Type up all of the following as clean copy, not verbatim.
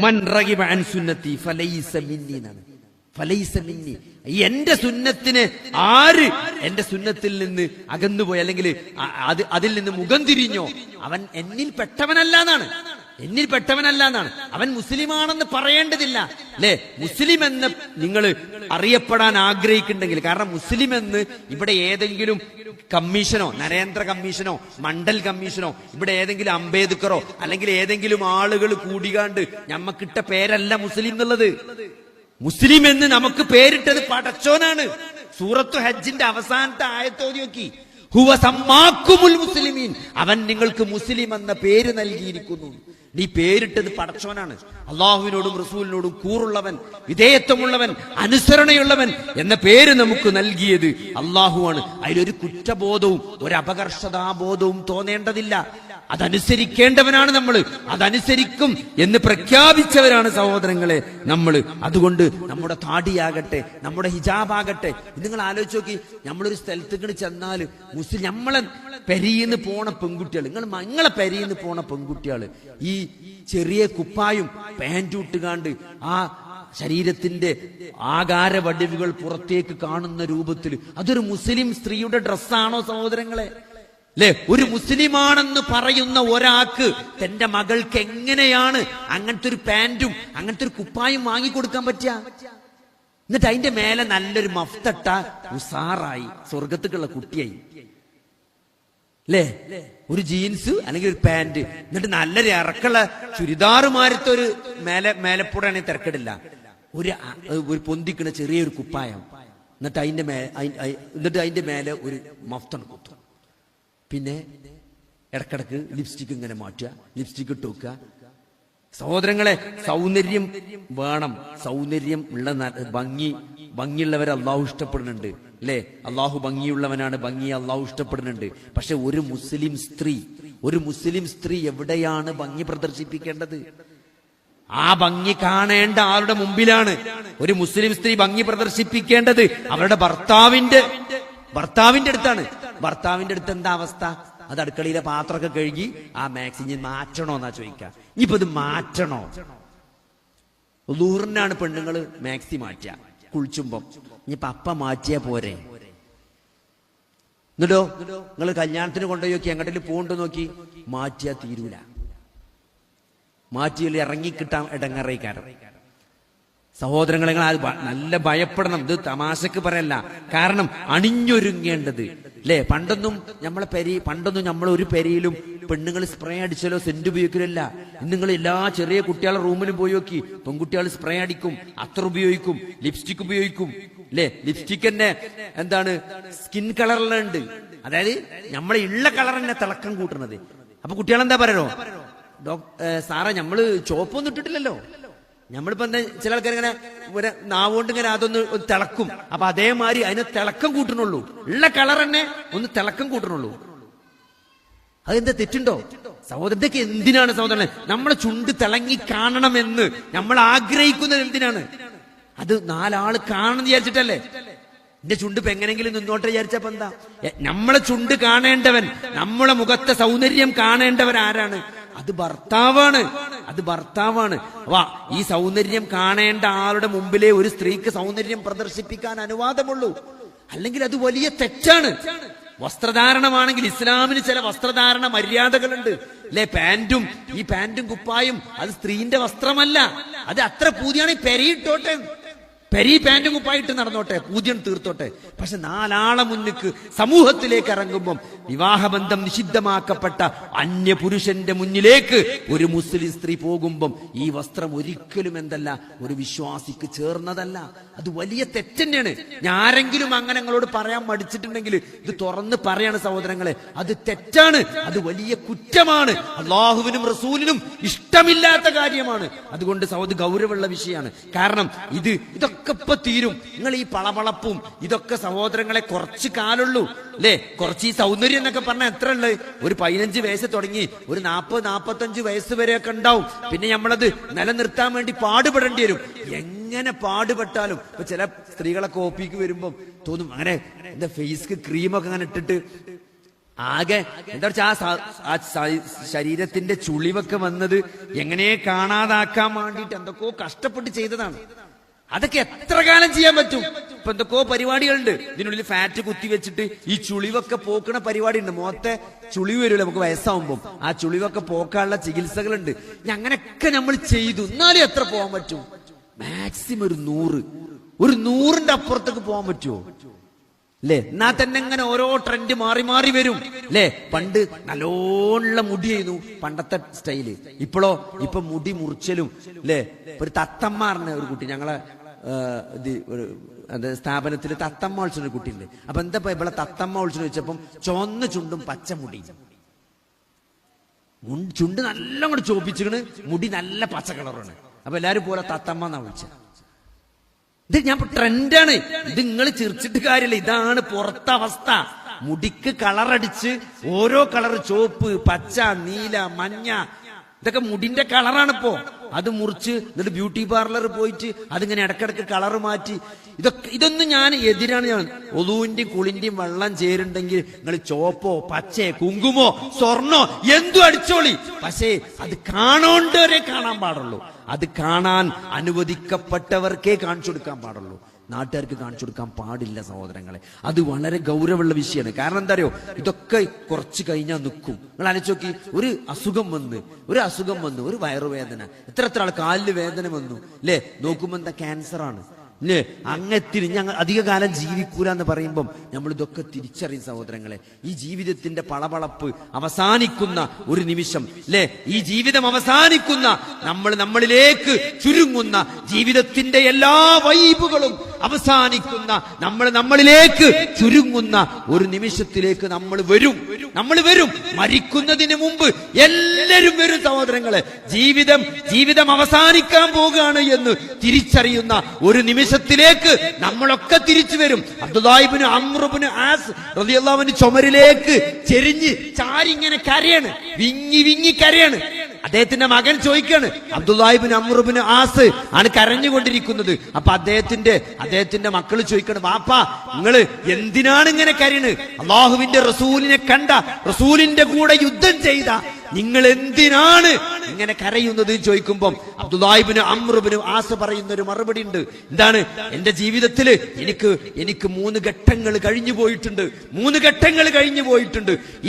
മൻ റഗിബ അൻ സുന്നത്തി ഫലൈസ മിന്നി എന്നാണ്. ഫലൈസ മിന്നി, എന്റെ സുന്നത്തിന് ആര് എന്റെ സുന്നത്തിൽ നിന്ന് അകന്നുപോയി അല്ലെങ്കിൽ അതിൽ നിന്ന് മുഖം തിരിഞ്ഞോ അവൻ എന്നിൽ പെട്ടവനല്ല എന്നാണ്. എന്നിൽ പെട്ടവനല്ല എന്നാണ്. അവൻ മുസ്ലിമാണെന്ന് പറയേണ്ടതില്ല അല്ലെ. മുസ്ലിം എന്ന് നിങ്ങൾ അറിയപ്പെടാൻ ആഗ്രഹിക്കുന്നുണ്ടെങ്കിൽ, കാരണം മുസ്ലിം എന്ന് ഇവിടെ ഏതെങ്കിലും കമ്മീഷനോ നരേന്ദ്ര കമ്മീഷനോ മണ്ഡൽ കമ്മീഷനോ ഇവിടെ ഏതെങ്കിലും അംബേദ്കറോ അല്ലെങ്കിൽ ഏതെങ്കിലും ആളുകൾ കൂടികാണ്ട് ഞമ്മക്കിട്ട പേരല്ല മുസ്ലിം എന്നുള്ളത്. മുസ്ലിം എന്ന് നമുക്ക് പേരിട്ടത് പടച്ചോനാണ്. സൂറത്തു ഹജ്ജിന്റെ അവസാനത്തെ ആയത്തോതി നോക്കി, ഹുവ സമ്മാക്കുമുൽ മുസ്ലിമീൻ, അവൻ നിങ്ങൾക്ക് മുസ്ലിം എന്ന പേര് നൽകിയിരിക്കുന്നു. നീ പേരിട്ടത് പടച്ചോനാണ്. അള്ളാഹുവിനോടും റസൂലിനോടും കൂറുള്ളവൻ, വിധേയത്വമുള്ളവൻ, അനുസരണയുള്ളവൻ എന്ന പേര് നമുക്ക് നൽകിയത് അള്ളാഹുവാണ്. അതിലൊരു കുറ്റബോധവും ഒരു അപകർഷതാബോധവും തോന്നേണ്ടതില്ല. അതനുസരിക്കേണ്ടവനാണ് നമ്മൾ. അതനുസരിക്കും എന്ന് പ്രഖ്യാപിച്ചവരാണ് സഹോദരങ്ങളെ നമ്മൾ. അതുകൊണ്ട് നമ്മുടെ താടിയാകട്ടെ, നമ്മുടെ ഹിജാബാകട്ടെ, നിങ്ങൾ ആലോചിച്ച് നോക്കി, നമ്മളൊരു സ്ഥലത്തേക്ക് ചെന്നാൽ മുസ്ലിം നമ്മളെ പെരിയിന്ന് പോണ പെൺകുട്ടികൾ, നിങ്ങളെ പെരിയിന്ന് പോണ പെൺകുട്ടികൾ ഈ ചെറിയ കുപ്പായും പാൻറ്റും ഇട്ടുകാണ്ട് ആ ശരീരത്തിന്റെ ആകാര വടിവുകൾ പുറത്തേക്ക് കാണുന്ന രൂപത്തിൽ, അതൊരു മുസ്ലിം സ്ത്രീയുടെ ഡ്രസ്സാണോ സഹോദരങ്ങളെ? അല്ലെ, ഒരു മുസ്ലിമാണെന്ന് പറയുന്ന ഒരാൾക്ക് തന്റെ മകൾക്ക് എങ്ങനെയാണ് അങ്ങനത്തെ ഒരു പാന്റും അങ്ങനത്തെ ഒരു കുപ്പായും വാങ്ങിക്കൊടുക്കാൻ പറ്റുക? എന്നിട്ട് അതിന്റെ മേലെ നല്ലൊരു മഫ്തട്ട ഉസാറായി സ്വർഗത്തേക്കുള്ള കുട്ടിയായി അല്ലേ. ഒരു ജീൻസ് അല്ലെങ്കിൽ ഒരു പാന്റ്, എന്നിട്ട് നല്ലൊരു ഇറക്കുള്ള ചുരിദാറുമാരത്തെ ഒരു മേലപ്പൂടാണെങ്കിൽ തിരക്കിടില്ല, ഒരു പൊന്തിക്കണ ചെറിയൊരു കുപ്പായം, എന്നിട്ട് അതിന്റെ മേലെ ഒരു മഫ്തൺ കുത്തും. പിന്നെ ഇടക്കിടക്ക് ലിപ്സ്റ്റിക് ഇങ്ങനെ മാറ്റുക, ലിപ്സ്റ്റിക് ഇട്ട് വെക്കുക. സഹോദരങ്ങളെ, സൗന്ദര്യം വേണം. സൗന്ദര്യം ഉള്ള ഭംഗിയുള്ളവരെ അള്ളാഹു ഇഷ്ടപ്പെടുന്നുണ്ട് അല്ലെ. അള്ളാഹു ഭംഗിയുള്ളവനാണ്, ഭംഗി അള്ളാഹു ഇഷ്ടപ്പെടുന്നുണ്ട്. പക്ഷെ ഒരു മുസ്ലിം സ്ത്രീ എവിടെയാണ് ഭംഗി പ്രദർശിപ്പിക്കേണ്ടത്? ആ ഭംഗി കാണേണ്ട ആളുടെ മുമ്പിലാണ് ഒരു മുസ്ലിം സ്ത്രീ ഭംഗി പ്രദർശിപ്പിക്കേണ്ടത്. അവരുടെ ഭർത്താവിന്റെ അടുത്താണ്. ഭർത്താവിന്റെ അടുത്ത് എന്താ അവസ്ഥ? അത് അടുക്കളയിലെ പാത്രമൊക്കെ കഴുകി ആ മാക്സി ഇനി മാറ്റണോ എന്നാ ചോദിക്കാം. ഇനിയിപ്പോ ഇത് മാറ്റണോ? ലൂറിനാണ് പെണ്ണുങ്ങള് മാക്സി മാറ്റുക കുളിച്ചുമ്പം. ഇനിയിപ്പൊ അപ്പ മാറ്റിയാ പോരെ? എന്നിട്ടോ നിങ്ങൾ കല്യാണത്തിന് കൊണ്ടുപോയി നോക്കി, എങ്ങോട്ടെങ്കിലും പോണ്ടോ നോക്കി, മാറ്റിയാ തീരൂല. മാറ്റിയിൽ ഇറങ്ങിക്കിട്ടാൻ ഇടങ്ങറേക്കാരം. സഹോദരങ്ങളെ, നല്ല ഭയപ്പെടണം. ഇത് തമാശക്ക് പറയല്ല. കാരണം അണിഞ്ഞൊരുങ്ങേണ്ടത് അല്ലേ. പണ്ടൊന്നും നമ്മൾ ഒരു പെരയിലും പെണ്ണുങ്ങൾ സ്പ്രേ അടിച്ചാലോ സെന്റ് ഉപയോഗിക്കലില്ല. നിങ്ങൾ എല്ലാ ചെറിയ കുട്ടികളുടെ റൂമിലും പോയി നോക്കി, പെൺകുട്ടികൾ സ്പ്രേ അടിക്കും, അത്തർ ഉപയോഗിക്കും, ലിപ്സ്റ്റിക് ഉപയോഗിക്കും അല്ലേ. ലിപ്സ്റ്റിക് തന്നെ എന്താണ് സ്കിൻ കളറിലുണ്ട്, അതായത് നമ്മളെ ഉള്ള കളർ തന്നെ തിളക്കം കൂട്ടുന്നത്. അപ്പൊ കുട്ടികളെന്താ പറയണോ, സാറേ നമ്മള് ചോപ്പൊന്നും ഇട്ടിട്ടില്ലല്ലോ. നമ്മളിപ്പോ എന്താ, ചില ആൾക്കാർ ഇങ്ങനെ നാവുകൊണ്ട് ഇങ്ങനെ അതൊന്ന് തിളക്കും. അപ്പൊ അതേമാതിരി അതിന് തിളക്കം കൂട്ടണുള്ളൂ, ഉള്ള കളർ തന്നെ ഒന്ന് തിളക്കം കൂട്ടണുള്ളൂ. അതെന്താ തെറ്റുണ്ടോ സഹോദരൻ? ഇതൊക്കെ എന്തിനാണ് സഹോദരനെ? നമ്മളെ ചുണ്ട് തിളങ്ങി കാണണമെന്ന് നമ്മൾ ആഗ്രഹിക്കുന്നത് എന്തിനാണ്? അത് നാലാള് കാണുന്ന വിചാരിച്ചിട്ടല്ലേ. എന്റെ ചുണ്ട് ഇപ്പൊ എങ്ങനെങ്കിലും നിന്നോട്ടെ വിചാരിച്ചപ്പോ എന്താ? നമ്മളെ ചുണ്ട് കാണേണ്ടവൻ, നമ്മളെ മുഖത്തെ സൗന്ദര്യം കാണേണ്ടവൻ ആരാണ്? അത് ഭർത്താവാണ്. വാ, ഈ സൗന്ദര്യം കാണേണ്ട ആളുടെ മുമ്പിലേ ഒരു സ്ത്രീക്ക് സൗന്ദര്യം പ്രദർശിപ്പിക്കാൻ അനുവാദമുള്ളൂ. അല്ലെങ്കിൽ അത് വലിയ തെറ്റാണ്. വസ്ത്രധാരണമാണെങ്കിൽ ഇസ്ലാമിന് ചില വസ്ത്രധാരണ മര്യാദകളുണ്ട് അല്ലെ. ഈ പാന്റും കുപ്പായും അത് സ്ത്രീന്റെ വസ്ത്രമല്ല. അത് അത്ര പൂതിയാണ് പെരിയിട്ടോട്ടെ, പാന്റും കുപ്പായിട്ട് നടന്നോട്ടെ, പൂജ്യം തീർത്തോട്ടെ. പക്ഷെ നാലാളെ മുന്നിക്ക് സമൂഹത്തിലേക്ക് ഇറങ്ങുമ്പം വിവാഹബന്ധം നിഷിദ്ധമാക്കപ്പെട്ട അന്യപുരുഷന്റെ മുന്നിലേക്ക് ഒരു മുസ്ലിം സ്ത്രീ പോകുമ്പം ഈ വസ്ത്രം ഒരിക്കലും ഒരു വിശ്വാസിക്ക് ചേർന്നതല്ല. അത് വലിയ തെറ്റന്നെയാണ്. ആരെങ്കിലും അങ്ങനെ നിങ്ങളോട് പറയാൻ മടിച്ചിട്ടുണ്ടെങ്കിൽ ഇത് തുറന്ന് പറയാണ് സഹോദരങ്ങളെ, അത് തെറ്റാണ്, അത് വലിയ കുറ്റമാണ്, അള്ളാഹുവിനും റസൂലിനും ഇഷ്ടമില്ലാത്ത കാര്യമാണ്. അതുകൊണ്ട് സഹോദര ഗൗരവമുള്ള വിഷയമാണ്. കാരണം ഇതൊക്കെ ഇപ്പൊ തീരും. നിങ്ങൾ ഈ പളപളപ്പും ഇതൊക്കെ സഹോദരങ്ങളെ കുറച്ച് കാലുള്ളൂ അല്ലെ. കുറച്ച് ഈ സൗന്ദര്യം എന്നൊക്കെ പറഞ്ഞാൽ എത്ര ഉള്ളത്? ഒരു 15 വയസ്സ് തുടങ്ങി ഒരു 40-45 വയസ്സ് വരെയൊക്കെ ഉണ്ടാവും. പിന്നെ നമ്മളത് നിലനിർത്താൻ വേണ്ടി പാടുപെടേണ്ടി വരും. എങ്ങനെ പാടുപെട്ടാലും ഇപ്പൊ ചില സ്ത്രീകളൊക്കെ ഒപ്പിക്ക് വരുമ്പം തോന്നും, അങ്ങനെ എന്താ ഫേസ്ക്ക് ക്രീമൊക്കെ അങ്ങനെ ഇട്ടിട്ട് ആകെ എന്താ വെച്ചാൽ ആ ശരീരത്തിന്റെ ചുളിവൊക്കെ വന്നത് എങ്ങനെ കാണാതാക്കാൻ വേണ്ടിയിട്ട് എന്തൊക്കെയോ കഷ്ടപ്പെട്ട് ചെയ്തതാണ്. അതൊക്കെ എത്ര കാലം ചെയ്യാൻ പറ്റും? ഇപ്പൊ എന്തൊക്കെയോ പരിപാടികളുണ്ട്, ഇതിനുള്ളിൽ ഫാറ്റ് കുത്തിവെച്ചിട്ട് ഈ ചുളിവൊക്കെ പോക്കണ പരിപാടി ഉണ്ട്. മുഖത്തെ ചുളിവ് വരില്ല നമുക്ക് വയസ്സാവുമ്പം, ആ ചുളിവൊക്കെ പോക്കാനുള്ള ചികിത്സകളുണ്ട്. അങ്ങനെയൊക്കെ നമ്മൾ ചെയ്തു. എന്നാലും എത്ര പോകാൻ പറ്റും? മാക്സിമം ഒരു 100ന്റെ അപ്പുറത്തേക്ക് പോകാൻ പറ്റുമോ? അല്ലേ? എന്നാ തന്നെ ഇങ്ങനെ ഓരോ ട്രെൻഡ് മാറി മാറി വരും. അല്ലേ? പണ്ട് നല്ലോണുള്ള മുടിയായിരുന്നു പണ്ടത്തെ സ്റ്റൈല്. ഇപ്പൊ മുടി മുറിച്ചലും. അല്ലേ? ഒരു തത്തമ്മ പറഞ്ഞ ഒരു കുട്ടി ഞങ്ങളെ സ്ഥാപനത്തിൽ തത്തമ്മ വിളിച്ചൊരു കുട്ടിയുണ്ട്. അപ്പൊ എന്താ ഇവിടെ തത്തമ്മ വിളിച്ചു ചോദിച്ചപ്പം ചുവന്ന ചുണ്ടും പച്ച മുടി. ചുണ്ട് നല്ല കൂടെ ചോപ്പിച്ചിക്കണ്, മുടി നല്ല പച്ച കളറാണ്. അപ്പൊ എല്ലാരും പോലെ തത്തമ്മ എന്നാ വിളിച്ചത്. ഇത് ഞാൻ ട്രെൻഡാണ്. ഇത് നിങ്ങൾ ചിരിച്ചിട്ട് കാര്യമില്ല. ഇതാണ് പുറത്തെ അവസ്ഥ. മുടിക്ക് കളറടിച്ച് ഓരോ കളർ, ചോപ്പ്, പച്ച, നീല, മഞ്ഞ, ഇതൊക്കെ മുടിന്റെ കളറാണിപ്പോ. അത് മുറിച്ച് എന്നിട്ട് ബ്യൂട്ടി പാർലർ പോയിട്ട് അതിങ്ങനെ ഇടക്കിടക്ക് കളർ മാറ്റി. ഇതൊന്നും ഞാൻ എതിരാണ്. ഞാൻ ഒതുവിന്റെയും കുളിന്റെയും വെള്ളം ചേരുണ്ടെങ്കിൽ നിങ്ങൾ ചോപ്പോ പച്ചേ കുങ്കുമോ സ്വർണ്ണോ എന്തും അടിച്ചോളി. പക്ഷേ അത് കാണോണ്ടവരെ കാണാൻ പാടുള്ളൂ. അത് കാണാൻ അനുവദിക്കപ്പെട്ടവർക്കേ കാണിച്ചു കൊടുക്കാൻ പാടുള്ളൂ. നാട്ടുകാർക്ക് കാണിച്ചു കൊടുക്കാൻ പാടില്ല സഹോദരങ്ങളെ. അത് വളരെ ഗൗരവമുള്ള വിഷയമാണ്. കാരണം എന്താ അറിയോ, ഇതൊക്കെ കുറച്ച് കഴിഞ്ഞാൽ നിൽക്കും. നിങ്ങൾ ആലോചിച്ച് നോക്കി, ഒരു അസുഖം വന്ന് ഒരു വയറുവേദന, എത്ര ആൾ കാലിന് വേദന വന്നു. അല്ലേ? നോക്കുമ്പോ എന്താ ക്യാൻസർ ആണ്. അല്ലേ? അങ്ങത്തിന് ഞങ്ങൾ അധിക കാലം ജീവിക്കൂല എന്ന് പറയുമ്പം നമ്മൾ ഇതൊക്കെ തിരിച്ചറിയും സഹോദരങ്ങളെ. ഈ ജീവിതത്തിന്റെ പളപളപ്പ് അവസാനിക്കുന്ന ഒരു നിമിഷം. അല്ലേ? ഈ ജീവിതം അവസാനിക്കുന്ന, നമ്മളിലേക്ക് ചുരുങ്ങുന്ന, ജീവിതത്തിന്റെ എല്ലാ വൈബുകളും അവസാനിക്കുന്ന, നമ്മളിലേക്ക് ചുരുങ്ങുന്ന ഒരു നിമിഷത്തിലേക്ക് നമ്മൾ വരും. മരിക്കുന്നതിന് മുമ്പ് എല്ലാവരും വരും സഹോദരങ്ങളെ. ജീവിതം അവസാനിക്കാൻ പോകുകയാണ് എന്ന് തിരിച്ചറിയുന്ന ഒരു നിമിഷത്തിലേക്ക് നമ്മളൊക്കെ തിരിച്ചു വരും. അബ്ദുല്ലാഹ് ഇബ്നു അംർ ഇബ്നു ആസ് റളിയല്ലാഹു അൻഹു ചുമരിലേക്ക് ചെരിഞ്ഞ് ചാരിങ്ങനെ കരയാണ്, വിങ്ങി കരയാണ്. അദ്ദേഹത്തിന്റെ മകൻ ചോദിക്കാണ്, അബ്ദുല്ലാഹ് ഇബ്നു അംർ ഇബ്നു ആസ് ആണ് കരഞ്ഞുകൊണ്ടിരിക്കുന്നത്. അപ്പൊ അദ്ദേഹത്തിന്റെ മക്കൾ ചോദിക്കണം, വാപ്പാ നിങ്ങള് എന്തിനാണ് ഇങ്ങനെ കരയണ്? അള്ളാഹുവിന്റെ റസൂലിനെ കണ്ട, റസൂലിന്റെ കൂടെ യുദ്ധം ചെയ്ത നിങ്ങൾ എന്തിനാണ് ഇങ്ങനെ കരയുന്നത് ചോദിക്കുമ്പോൾ അബ്ദുല്ലാഹ് ഇബ്നു അംർ ഇബ്നു ആസ് പറയുന്ന ഒരു മറുപടി ഉണ്ട്. എന്താണ്? എന്റെ ജീവിതത്തിൽ എനിക്ക് 3 ഘട്ടങ്ങൾ കഴിഞ്ഞു പോയിട്ടുണ്ട്.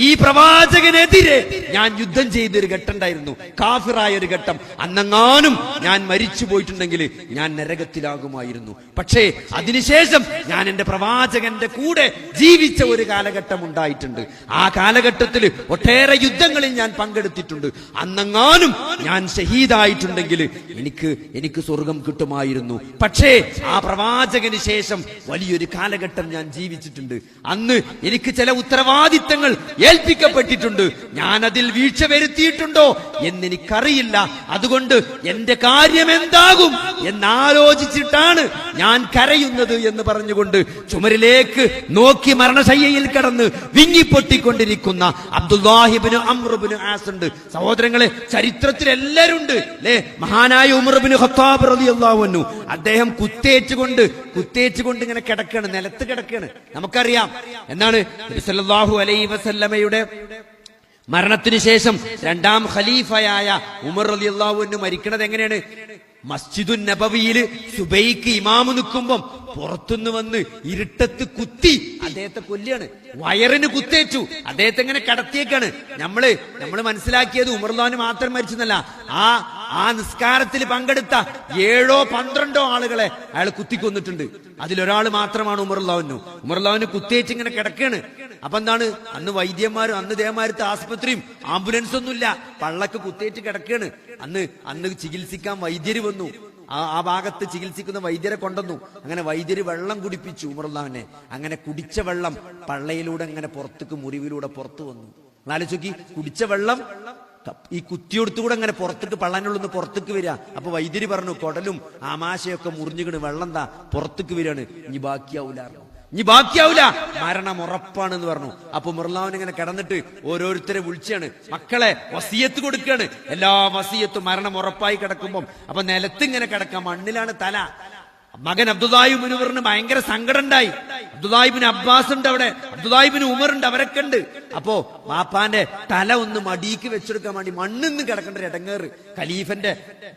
ഈ പ്രവാചകനെതിരെ ഞാൻ യുദ്ധം ചെയ്തൊരു ഘട്ടം ഉണ്ടായിരുന്നു, കാഫിറായ ഒരു ഘട്ടം. അന്നെങ്ങാനും ഞാൻ മരിച്ചു പോയിട്ടുണ്ടെങ്കിൽ ഞാൻ നരകത്തിലാകുമായിരുന്നു. പക്ഷേ അതിനുശേഷം ഞാൻ എന്റെ പ്രവാചകന്റെ കൂടെ ജീവിച്ച ഒരു കാലഘട്ടം ഉണ്ടായിട്ടുണ്ട്. ആ കാലഘട്ടത്തിൽ ഒട്ടേറെ യുദ്ധങ്ങളിൽ ഞാൻ പങ്കെടുത്തിട്ടുണ്ട്. അന്നെങ്ങാനും ഞാൻ ഷഹീദായിട്ടുണ്ടെങ്കിൽ എനിക്ക് സ്വർഗം കിട്ടുമായിരുന്നു. പക്ഷേ ആ പ്രവാചകന് ശേഷം വലിയൊരു കാലഘട്ടം ഞാൻ ജീവിച്ചിട്ടുണ്ട്. അന്ന് എനിക്ക് ചില ഉത്തരവാദിത്തങ്ങൾ ഏൽപ്പിക്കപ്പെട്ടിട്ടുണ്ട്. ഞാൻ അതിൽ വീഴ്ച വരുത്തിയിട്ടുണ്ടോ എന്നെനിക്കറിയില്ല. അതുകൊണ്ട് എന്റെ കാര്യം എന്താകും എന്നാലോചിച്ചിട്ടാണ് ഞാൻ കരയുന്നത് എന്ന് പറഞ്ഞുകൊണ്ട് ചുമരിലേക്ക് നോക്കി മരണശയ്യയിൽ കിടന്ന് വിങ്ങിപ്പൊട്ടിക്കൊണ്ടിരിക്കുന്ന അബ്ദുല്ലാഹ് ഇബ്നു അംർ ഇബ്നു ആസ് ഉണ്ട്. സഹോദരങ്ങളെ, ചരിത്രത്തിൽ എല്ലാവരും ഉണ്ട്. അല്ലേ? മഹാനായ ഉമർ ഇബ്നു ഖത്താബ് റളിയല്ലാഹു അൻഹു, അദ്ദേഹം കുത്തേച്ചുകൊണ്ട് ഇങ്ങനെ കിടക്കാണ്, നിലത്ത് കിടക്കാണ്. നമുക്കറിയാം എന്താണ് നബി സല്ലല്ലാഹു അലൈഹി വസല്ലമയുടെ മരണത്തിന് ശേഷം 2ാം ഖലീഫയായ ഉമർ റളിയല്ലാഹു അൻഹു മരിക്കുന്നത് എങ്ങനെയാണ്? മസ്ജിദുൻ നബവിയില് സുബൈക്ക് ഇമാമ് നിൽക്കുമ്പം പുറത്തുനിന്ന് വന്ന് ഇരുട്ടത്ത് കുത്തി അദ്ദേഹത്തെ കൊല്ലാണ്. വയറിന് കുത്തേറ്റു. അദ്ദേഹത്തെ ഇങ്ങനെ കടത്തിയേക്കാണ്. നമ്മള് മനസ്സിലാക്കിയത് ഉമർലാന് മാത്രം മരിച്ചെന്നല്ല, ആ നിസ്കാരത്തിൽ പങ്കെടുത്ത 7ഓ 12ഓ ആളുകളെ അയാൾ കുത്തിക്കൊന്നിട്ടുണ്ട്. അതിലൊരാൾ മാത്രമാണ് ഉമർലാവിന് കുത്തേറ്റ് ഇങ്ങനെ കിടക്കാണ്. അപ്പൊ എന്താണ്? അന്ന് വൈദ്യന്മാരും അന്ന് ദേവന്മാരത്തെ ആസ്പത്രിയും ആംബുലൻസ് ഒന്നുമില്ല, പള്ളക്ക് കുത്തേറ്റ് കിടക്കാണ്. അന്ന് ചികിത്സിക്കാൻ വൈദ്യര് വന്നു. ആ ഭാഗത്ത് ചികിത്സിക്കുന്ന വൈദ്യരെ കൊണ്ടുവന്നു. അങ്ങനെ വൈദ്യര് വെള്ളം കുടിപ്പിച്ചു ഉമറുല്ലാഹിനെ. അങ്ങനെ കുടിച്ച വെള്ളം പള്ളയിലൂടെ അങ്ങനെ പുറത്തേക്ക്, മുറിവിലൂടെ പുറത്തു വന്നു. ആലോചിക്കി, കുടിച്ച വെള്ളം ഈ കുത്തിയെടുത്തുകൂടെ അങ്ങനെ പുറത്തേക്ക്, പള്ളാനുള്ളിൽ പുറത്തേക്ക് വരിക. അപ്പൊ വൈദ്യര് പറഞ്ഞു, കുടലും ആമാശയൊക്കെ മുറിഞ്ഞുകിണ്, വെള്ളം എന്താ പുറത്തേക്ക് വരികയാണ്, ഇനി ബാക്കിയാവൂല, മരണം ഉറപ്പാണെന്ന് പറഞ്ഞു. അപ്പൊ ഉമറുല്ലാഹിനെ ഇങ്ങനെ കിടന്നിട്ട് ഓരോരുത്തരെ വിളിച്ചാണ്, മക്കളെ വസിയത്ത് കൊടുക്കാണ്. എല്ലാ വസിയത്തും മരണം ഉറപ്പായി കിടക്കുമ്പം അപ്പൊ നിലത്ത് ഇങ്ങനെ കിടക്കാം, മണ്ണിലാണ് തല. മകൻ അബ്ദുല്ലാഹിബ്നു ഉമറിന് ഭയങ്കര സങ്കടം ഉണ്ടായി. അബ്ദുല്ലാഹിബ്നു അബ്ബാസ് ഉണ്ട് അവിടെ, അബ്ദുല്ലാഹിബ്നു ഉമർ ഉണ്ട്, അവരൊക്കെ ഉണ്ട്. അപ്പോ വാപ്പാന്റെ തല ഒന്ന് മടിക്ക് വെച്ചെടുക്കാൻ വേണ്ടി മണ്ണിന്ന് കിടക്കേണ്ട ഒരു ഇടങ്ങേറ്, ഖലീഫന്റെ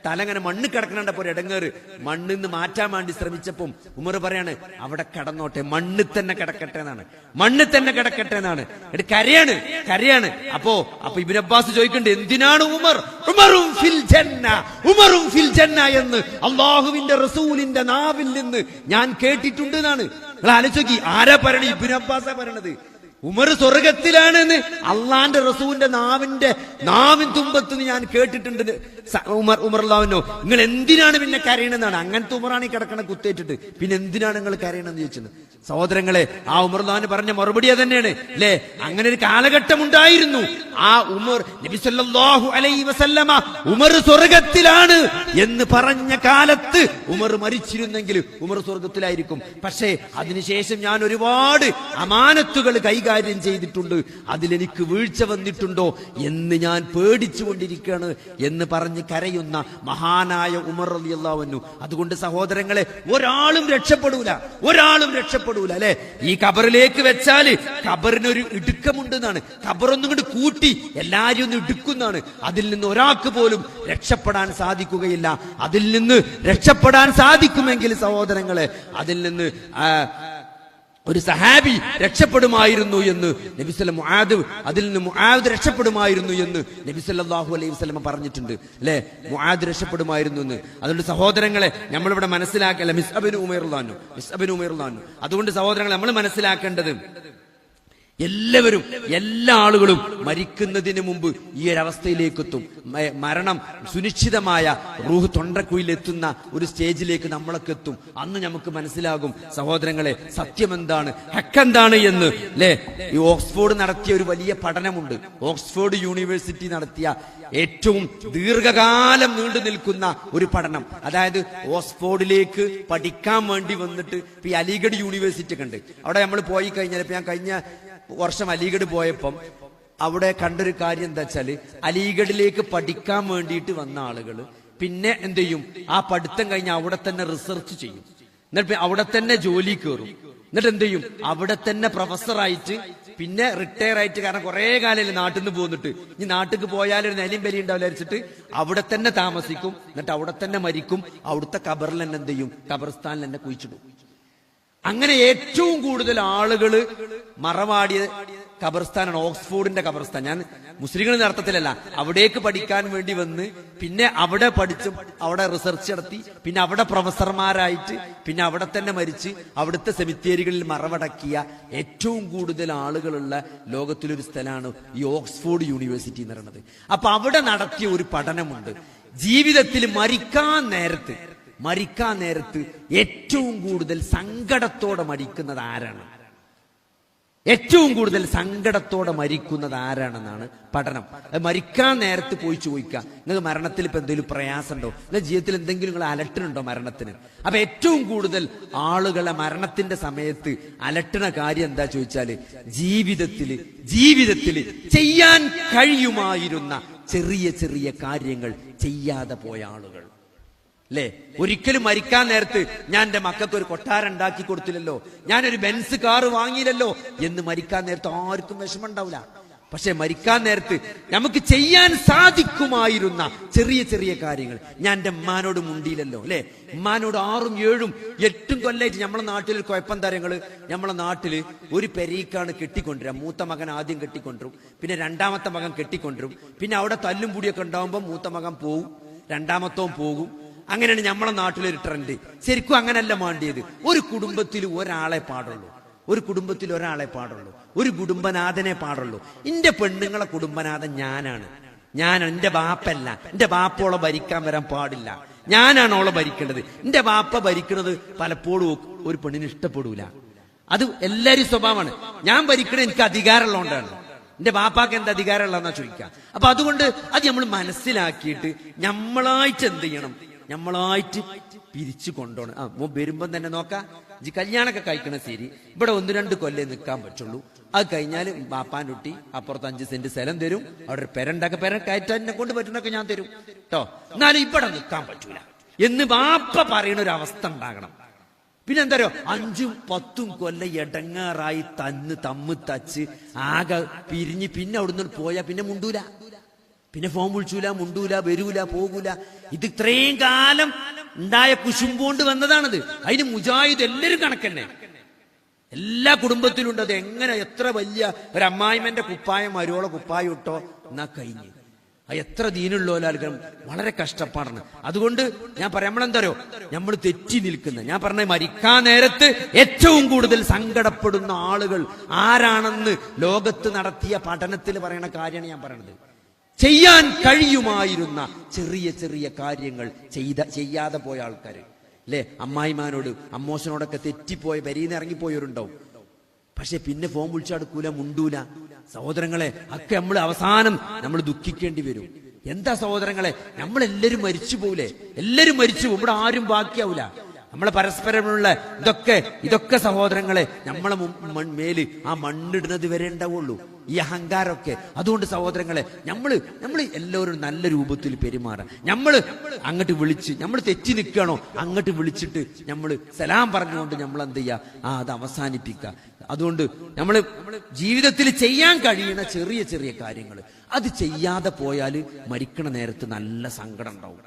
തല ഇങ്ങനെ മണ്ണ് കിടക്കണപ്പോ ഒരു ഇടങ്ങേറ്, മണ്ണിന്ന് മാറ്റാൻ വേണ്ടി ശ്രമിച്ചപ്പം ഉമർ പറയാണ് അവിടെ കിടന്നോട്ടെ, മണ്ണിൽ തന്നെ കിടക്കട്ടെ എന്നാണ്, മണ്ണിൽ തന്നെ കിടക്കട്ടെ എന്നാണ്. കരയാണ്. അപ്പോ ഇബ്നു അബ്ബാസ് ചോദിക്കണ്ട്, എന്തിനാണ് ഉമറും ഫിൽ ജന്ന എന്ന് അള്ളാഹുവിന്റെ റസൂലിന്റെ നാവിൽ നിന്ന് ഞാൻ കേട്ടിട്ടുണ്ട് എന്നാണ്. നിങ്ങൾ ആലോചിക്കി, ആരാ പറയണത്? ഇബ്നു അബ്ബാസാ പറയണത്. ഉമർ സ്വർഗത്തിലാണെന്ന് അള്ളാന്റെ റസൂലിന്റെ നാവിൻ തുമ്പത്ത് ഞാൻ കേട്ടിട്ടുണ്ട്. ഉമർ അള്ളാഹുവിനോ, നിങ്ങൾ എന്തിനാണ് പിന്നെ കരയണെന്നാണ്. അങ്ങനത്തെ ഉമറാണ് ഈ കിടക്കണ കുത്തേറ്റിട്ട്, പിന്നെ എന്തിനാണ് നിങ്ങൾ കരയണെന്ന് ചോദിച്ചത്. സഹോദരങ്ങളെ, ആ ഉമർ അള്ളാഹുവിന് പറഞ്ഞ മറുപടി തന്നെയാണ് അല്ലേ. അങ്ങനെ ഒരു കാലഘട്ടം ഉണ്ടായിരുന്നു. ആ ഉമർ, നബി സല്ലല്ലാഹു അലൈഹി വസല്ലമ ഉമർ സ്വർഗത്തിലാണ് എന്ന് പറഞ്ഞ കാലത്ത് ഉമർ മരിച്ചിരുന്നെങ്കിൽ ഉമർ സ്വർഗത്തിലായിരിക്കും. പക്ഷേ അതിനുശേഷം ഞാൻ ഒരുപാട് അമാനത്തുകൾ കൈകാര്യം ചെയ്തിട്ടുണ്ട്, അതിലെനിക്ക് വീഴ്ച വന്നിട്ടുണ്ടോ എന്ന് ഞാൻ പേടിച്ചുകൊണ്ടിരിക്കുകയാണ് എന്ന് പറഞ്ഞ് കരയുന്ന മഹാനായ ഉമർ റളിയല്ലാഹു അൻഹു. അതുകൊണ്ട് സഹോദരങ്ങളെ, ഒരാളും രക്ഷപ്പെടൂല അല്ലെ. ഈ ഖബറിലേക്ക് വെച്ചാല് ഖബറിനൊരു ഇടുക്കമുണ്ട് എന്നാണ്. ഖബറൊന്നും കൊണ്ട് കൂട്ടി എല്ലാരും ഒന്ന് ഇടുക്കുന്നതാണ്. അതിൽ നിന്ന് ഒരാൾക്ക് പോലും രക്ഷപ്പെടാൻ സാധിക്കുകയില്ല. അതിൽ നിന്ന് രക്ഷപ്പെടാൻ സാധിക്കുമെങ്കിൽ സഹോദരങ്ങളെ, അതിൽ നിന്ന് ഒരു സഹാബി രക്ഷപ്പെടുമായിരുന്നു എന്ന് നബി സല്ലല്ലാഹു അതിൽ നിന്ന് മുആദ് രക്ഷപ്പെടുമായിരുന്നു എന്ന് നബി സല്ലല്ലാഹു അലൈഹി വസല്ലം പറഞ്ഞിട്ടുണ്ട് അല്ലെ. മുആദ് രക്ഷപ്പെടുമായിരുന്നു എന്ന്. അതുകൊണ്ട് സഹോദരങ്ങളെ, നമ്മളിവിടെ മനസ്സിലാക്കല്ല മിസ്അബിനു ഉമൈർ റളിയല്ലാഹു അൻഹു. അതുകൊണ്ട് സഹോദരങ്ങളെ, നമ്മൾ മനസ്സിലാക്കേണ്ടത് എല്ലാവരും, എല്ലാ ആളുകളും മരിക്കുന്നതിന് മുമ്പ് ഈ ഒരു അവസ്ഥയിലേക്ക് എത്തും. മരണം സുനിശ്ചിതമായ റൂഹ് തൊണ്ടക്കുയിലെത്തുന്ന ഒരു സ്റ്റേജിലേക്ക് നമ്മളൊക്കെ എത്തും. അന്ന് നമുക്ക് മനസ്സിലാകും സഹോദരങ്ങളെ, സത്യമെന്താണ്, ഹക്കെന്താണ് എന്ന് അല്ലെ. ഈ ഓക്സ്ഫോർഡ് നടത്തിയ ഒരു വലിയ പഠനമുണ്ട്. ഓക്സ്ഫോർഡ് യൂണിവേഴ്സിറ്റി നടത്തിയ ഏറ്റവും ദീർഘകാലം നീണ്ടു നിൽക്കുന്ന ഒരു പഠനം. അതായത് ഓക്സ്ഫോർഡിലേക്ക് പഠിക്കാൻ വേണ്ടി വന്നിട്ട് ഇപ്പൊ ഈ അലിഗഡ് യൂണിവേഴ്സിറ്റി ഒക്കെ ഉണ്ട്. അവിടെ നമ്മൾ പോയി കഴിഞ്ഞാൽ, ഇപ്പൊ ഞാൻ കഴിഞ്ഞ വർഷം അലിഗഡ് പോയപ്പം അവിടെ കണ്ടൊരു കാര്യം എന്താ വെച്ചാല്, അലിഗഡിലേക്ക് പഠിക്കാൻ വേണ്ടിയിട്ട് വന്ന ആളുകൾ പിന്നെ എന്ത് ചെയ്യും, ആ പഠിത്തം കഴിഞ്ഞ് അവിടെ തന്നെ റിസർച്ച് ചെയ്യും, എന്നിട്ട് അവിടെ തന്നെ ജോലി കയറും, എന്നിട്ട് എന്ത് ചെയ്യും, അവിടെ തന്നെ പ്രൊഫസറായിട്ട് പിന്നെ റിട്ടയർ ആയിട്ട്, കാരണം കുറെ കാലം നാട്ടിൽ നിന്ന് പോന്നിട്ട് ഇനി നാട്ടിൽ പോയാലൊരു നിലയും ബലി ഉണ്ടാവില്ല വിചാരിച്ചിട്ട് അവിടെ തന്നെ താമസിക്കും, എന്നിട്ട് അവിടെ തന്നെ മരിക്കും. അവിടുത്തെ ഖബറിൽ തന്നെ എന്ത് ചെയ്യും, ഖബർസ്ഥാനിൽ തന്നെ കുഴിച്ചിടും. അങ്ങനെ ഏറ്റവും കൂടുതൽ ആളുകൾ മറമാടിയ ഖബർസ്ഥാനാണ് ഓക്സ്ഫോർഡിന്റെ ഖബർസ്ഥാൻ. ഞാൻ മുസ്ലിങ്ങളുടെ അർത്ഥത്തിലല്ല, അവിടേക്ക് പഠിക്കാൻ വേണ്ടി വന്ന് പിന്നെ അവിടെ പഠിച്ചും അവിടെ റിസർച്ച് നടത്തി പിന്നെ അവിടെ പ്രൊഫസർമാരായിട്ട് പിന്നെ അവിടെ തന്നെ മരിച്ച് അവിടുത്തെ സെമിത്തേരികളിൽ മറവടക്കിയ ഏറ്റവും കൂടുതൽ ആളുകളുള്ള ലോകത്തിലൊരു സ്ഥലമാണ് ഈ ഓക്സ്ഫോർഡ് യൂണിവേഴ്സിറ്റി എന്ന് പറയുന്നത്. അപ്പൊ അവിടെ നടത്തിയ ഒരു പഠനമുണ്ട്. ജീവിതത്തിൽ മരിക്കാൻ നേരത്ത് ഏറ്റവും കൂടുതൽ സങ്കടത്തോടെ മരിക്കുന്നത് ആരാണ്, ഏറ്റവും കൂടുതൽ സങ്കടത്തോടെ മരിക്കുന്നത് ആരാണെന്നാണ് പഠനം. മരിക്കാൻ നേരത്ത് പോയി ചോദിക്കുക, നിങ്ങൾക്ക് മരണത്തിൽ ഇപ്പൊ എന്തെങ്കിലും പ്രയാസമുണ്ടോ, നിങ്ങളുടെ ജീവിതത്തിൽ എന്തെങ്കിലും നിങ്ങൾ അലട്ടുന്നുണ്ടോ മരണത്തിന്. അപ്പൊ ഏറ്റവും കൂടുതൽ ആളുകളെ മരണത്തിന്റെ സമയത്ത് അലട്ടുന്ന കാര്യം എന്താ ചോദിച്ചാല്, ജീവിതത്തിൽ ചെയ്യാൻ കഴിയുമായിരുന്ന ചെറിയ ചെറിയ കാര്യങ്ങൾ ചെയ്യാതെ പോയ ആളുകൾ അല്ലേ. ഒരിക്കലും മരിക്കാൻ നേരത്ത് ഞാൻ എന്റെ മക്കൾക്ക് ഒരു കൊട്ടാരം ഉണ്ടാക്കി കൊടുത്തില്ലല്ലോ, ഞാനൊരു ബെൻസ് കാറ് വാങ്ങിയില്ലല്ലോ എന്ന് മരിക്കാൻ നേരത്ത് ആർക്കും വിഷമം ഉണ്ടാവില്ല. പക്ഷെ മരിക്കാൻ നേരത്ത് നമുക്ക് ചെയ്യാൻ സാധിക്കുമായിരുന്ന ചെറിയ ചെറിയ കാര്യങ്ങൾ, ഞാൻ എന്റെ ഉമ്മാനോട് മുണ്ടിയില്ലല്ലോ അല്ലെ, ഉമ്മാനോട് 6, 7, 8 കൊല്ലായിട്ട് നമ്മളെ നാട്ടിൽ കുഴപ്പം തരങ്ങള്, നമ്മളെ നാട്ടില് ഒരു പെരീക്കാണ് കെട്ടിക്കൊണ്ടുവരാം. മൂത്ത മകൻ ആദ്യം കെട്ടിക്കൊണ്ടുവരും, പിന്നെ രണ്ടാമത്തെ മകൻ കെട്ടിക്കൊണ്ടുവരും, പിന്നെ അവിടെ തല്ലും പൊടിയൊക്കെ ഉണ്ടാവുമ്പോൾ മൂത്ത മകൻ പോവും, രണ്ടാമത്തവും പോകും. അങ്ങനെയാണ് നമ്മളെ നാട്ടിലൊരു ട്രെൻഡ്. ശരിക്കും അങ്ങനല്ല വേണ്ടിയത്. ഒരു കുടുംബത്തിൽ ഒരാളെ പാടുള്ളൂ, ഒരു കുടുംബനാഥനെ പാടുള്ളൂ. എന്റെ പെണ്ണുങ്ങളെ കുടുംബനാഥൻ ഞാനാണ്. എന്റെ ബാപ്പല്ല, എന്റെ ബാപ്പോളെ ഭരിക്കാൻ വരാൻ പാടില്ല, ഞാനാണ് ഓളെ ഭരിക്കേണ്ടത്. എന്റെ ബാപ്പ ഭരിക്കുന്നത് പലപ്പോഴും ഒരു പെണ്ണിന് ഇഷ്ടപ്പെടൂല. അത് എല്ലാരും സ്വഭാവമാണ്. ഞാൻ ഭരിക്കണത് എനിക്ക് അധികാരമുള്ളതുകൊണ്ടാണ്, എന്റെ ബാപ്പാക്ക് എന്ത് അധികാരമുള്ളതെന്നാ ചോദിക്കാം. അപ്പൊ അതുകൊണ്ട് അത് നമ്മൾ മനസ്സിലാക്കിയിട്ട് നമ്മളായിട്ട് എന്ത് ചെയ്യണം, നമ്മളായിട്ട് പിരിച്ചു കൊണ്ടുപോകണം. വരുമ്പം തന്നെ നോക്കാം, കല്യാണമൊക്കെ കഴിക്കണ ശരി, ഇവിടെ 1-2 കൊല്ലം നിൽക്കാൻ പറ്റുള്ളൂ. അത് കഴിഞ്ഞാൽ ബാപ്പാൻ കുട്ടി അപ്പുറത്ത് 5 സെന്റ് സ്ഥലം തരും, അവിടെ ഒരു പെരണ്ടാക്ക, പെര കയറ്റാൻ എന്നെ കൊണ്ട് പറ്റുന്നൊക്കെ ഞാൻ തരും കേട്ടോ, എന്നാലും ഇവിടെ നിൽക്കാൻ പറ്റൂല എന്ന് ബാപ്പ പറയുന്ന ഒരു അവസ്ഥ ഉണ്ടാകണം. പിന്നെ എന്താ പറയുക 5-10 കൊല്ലം എടങ്ങാറായി തമ്മ് തച്ച് ആകെ പിരിഞ്ഞ് പിന്നെ അവിടുന്ന് പോയാ പിന്നെ മുണ്ടൂല, പിന്നെ ഫോൺ വിളിച്ചൂല, മുണ്ടൂല, വരൂല, പോകൂല. ഇത് ഇത്രയും കാലം ഉണ്ടായ കുശുമ്പോണ്ട് വന്നതാണത്. അതിന് മുജാഹിദ് എല്ലാവരും കണക്കന്നെ, എല്ലാ കുടുംബത്തിലും ഉണ്ട്. അത് എങ്ങനെ എത്ര വലിയ ഒരു അമ്മായിമന്റെ കുപ്പായം മരുവോളെ കുപ്പായം ഇട്ടോ എന്നാ കഴിഞ്ഞ്. എത്ര ദീനുള്ളവരാൾക്കും വളരെ കഷ്ടപ്പാടാണ്. അതുകൊണ്ട് ഞാൻ പറയാം, നമ്മളെന്താരോ നമ്മൾ തെറ്റി നിൽക്കുന്ന, ഞാൻ പറഞ്ഞ മരിക്കാൻ നേരത്ത് ഏറ്റവും കൂടുതൽ സങ്കടപ്പെടുന്ന ആളുകൾ ആരാണെന്ന് ലോകത്ത് നടത്തിയ പഠനത്തിൽ പറയുന്ന കാര്യമാണ് ഞാൻ പറയണത്. ചെയ്യാൻ കഴിയുമായിരുന്ന ചെറിയ ചെറിയ കാര്യങ്ങൾ ചെയ്യാതെ പോയ ആൾക്കാർ അല്ലെ, അമ്മായിമാനോട് അമ്മോശനോടൊക്കെ തെറ്റിപ്പോയ വരിന്ന് ഇറങ്ങിപ്പോയവരുണ്ടാവും. പക്ഷെ പിന്നെ ഫോൺ വിളിച്ചെടുക്കൂല, മുണ്ടൂല. സഹോദരങ്ങളെ, ഒക്കെ നമ്മൾ അവസാനം നമ്മൾ ദുഃഖിക്കേണ്ടി വരും. എന്താ സഹോദരങ്ങളെ, നമ്മളെല്ലാരും മരിച്ചു പോകൂലേ? എല്ലാരും മരിച്ചു പോകും, ഇവിടെ ആരും ബാക്കിയാവൂല. നമ്മളെ പരസ്പരമുള്ള ഇതൊക്കെ സഹോദരങ്ങളെ നമ്മളെ മേല് ആ മണ്ണിടുന്നത് വരെ ഉണ്ടാവുള്ളൂ, ഈ അഹങ്കാരമൊക്കെ. അതുകൊണ്ട് സഹോദരങ്ങളെ, നമ്മള് എല്ലാവരും നല്ല രൂപത്തിൽ പെരുമാറാം. നമ്മള് അങ്ങോട്ട് വിളിച്ച്, നമ്മൾ തെറ്റി നിൽക്കണോ അങ്ങോട്ട് വിളിച്ചിട്ട് നമ്മള് സലാം പറഞ്ഞുകൊണ്ട് നമ്മൾ എന്ത് ചെയ്യുക, അത് അവസാനിപ്പിക്കുക. അതുകൊണ്ട് നമ്മള് ജീവിതത്തിൽ ചെയ്യാൻ കഴിയുന്ന ചെറിയ ചെറിയ കാര്യങ്ങൾ അത് ചെയ്യാതെ പോയാൽ മരിക്കണ നേരത്ത് നല്ല സങ്കടം ഉണ്ടാവും,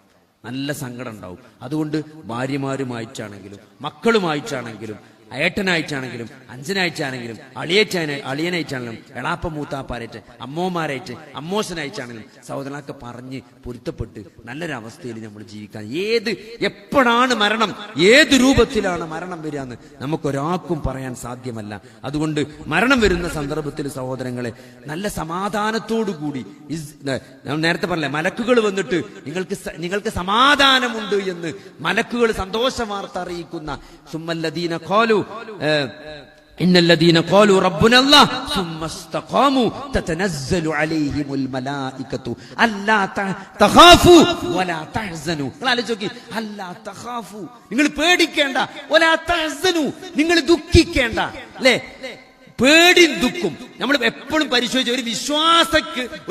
നല്ല സങ്കടം ഉണ്ടാവും. അതുകൊണ്ട് ഭാര്യമാരുമായിട്ടാണെങ്കിലും മക്കളുമായിട്ടാണെങ്കിലും ഏട്ടനായിട്ടാണെങ്കിലും അഞ്ചനായിട്ടാണെങ്കിലും അളിയനായിട്ടാണെങ്കിലും എളാപ്പ മൂത്താപ്പാരായിട്ട് അമ്മോമാരായിട്ട് അമ്മോശനായിട്ടാണെങ്കിലും സഹോദരനൊക്കെ പറഞ്ഞ് പൊരുത്തപ്പെട്ട് നല്ലൊരവസ്ഥയിൽ നമ്മൾ ജീവിക്കാൻ. എപ്പോഴാണ് മരണം, ഏത് രൂപത്തിലാണ് മരണം വരിക എന്ന് നമുക്കൊരാൾക്കും പറയാൻ സാധ്യമല്ല. അതുകൊണ്ട് മരണം വരുന്ന സന്ദർഭത്തിൽ സഹോദരങ്ങളെ നല്ല സമാധാനത്തോടു കൂടി, ഞാൻ നേരത്തെ പറഞ്ഞില്ലേ, മലക്കുകൾ വന്നിട്ട് നിങ്ങൾക്ക് സമാധാനമുണ്ട് എന്ന് മലക്കുകൾ സന്തോഷ വാർത്ത അറിയിക്കുന്ന സുമ്മല്ലദീന ഖാലു ഇന്നല്ലദീന ഖാലു റബ്ബുനല്ലാ സുമ്മ ഇസ്തഖാമു തതനസ്സലു അലൈഹിമുൽ മലായികതു അല്ലാ തഖാഫു വലാ തഹ്സനു. നിങ്ങൾ ആലോചിച്ച്, അല്ലാ തഖാഫു, നിങ്ങൾ പേടിക്കേണ്ട, വലാ തഹ്സനു, നിങ്ങൾ ദുഃഖിക്കേണ്ട. അല്ലേ, പേടിയും ദുഃഖും നമ്മൾ എപ്പോഴും പരിശോധിച്ച